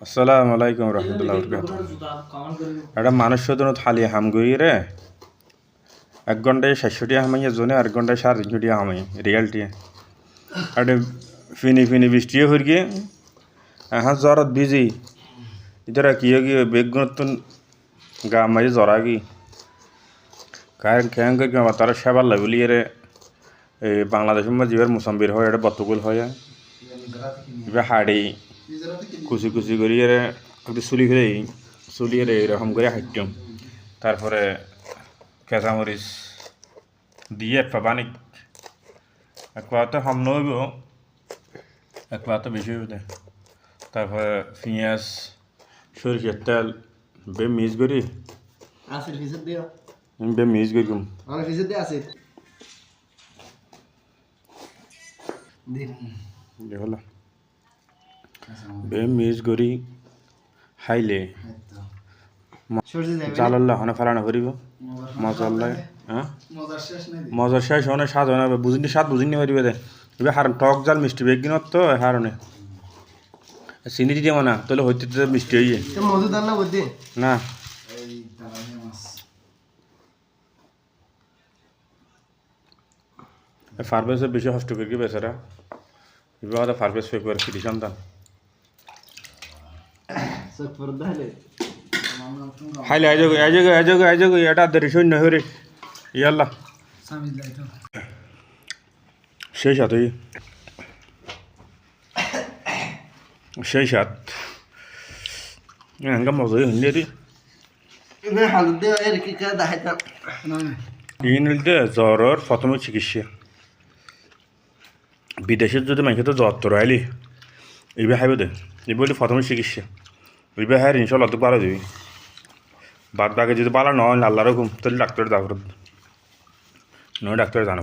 আসসালামু আলাইকুম রহমতুল্লাহ বরকাতুহু। এটা মানুষ শোধন থালি হামগুই রে 1 ঘন্টায় 700 হামাইয়া জনে 1 ঘন্টায় 350 হামাই রিয়ালিটি এটা ফিনি ফিনি বৃষ্টিও হয়ে গিয়ে হ্যাঁ জ্বরত বিজি ইতারা কি গিয়ে বেগুন গা মাঝে জ্বরা গি কারণ কেন করি তারা সেবার লাগলি রে এই বাংলাদেশের মধ্যে যেবার মুসাম্বির হয় এটা বতকুল হয় এবার হাড়ি কুচি কুচি করি এর একটু চুলি এর এরকম করে হাঁটতাম তারপরে কেঁচামরিচ দিয়ে পাবানিক এক পাতে হাম নইব এক পাতে বেশি হইব তারপরে পেঁয়াজ সরিষার তেল বে মিক্স করি বে মিক্স করি হলো বে মিক্স করি হাইলে জালাল্লাহ হনে ফালানো করিব মজাল্লাহ হ্যাঁ মজার শেষ হনে স্বাদ হয় না বুঝিনি স্বাদ বুঝিনি পারিবে দে এবার হার টক জাল মিষ্টি বেগিনত তো হারনে চিনি দিতে মানা তাহলে হইতে মিষ্টি হইয়ে না ফার্মেসে বেশি কষ্ট করি বেচারা এবার ফার্মেস ফেক করে কৃষি সন্তান হাইলে আইজগো এটা দেরি শূন্য হরে ইয়াল্লা সেই সাথেই সেই সাত হ্যাঁ মজাই হইলে রে ইনলতে জ্বরের প্রথমে চিকিৎসা বিদেশের যদি মানুষ তো জ্বর তো রাইলি এইবার খাইব দে এই বলি প্রথমে চিকিৎসা এইবার হ্যাঁ ইনশাল্লাহ তো ভালো দিবি বাদ বাকি যদি ভালো নয় আল্লাহ রকম তাহলে ডাক্তারের দাও নয় ডাক্তারের জানা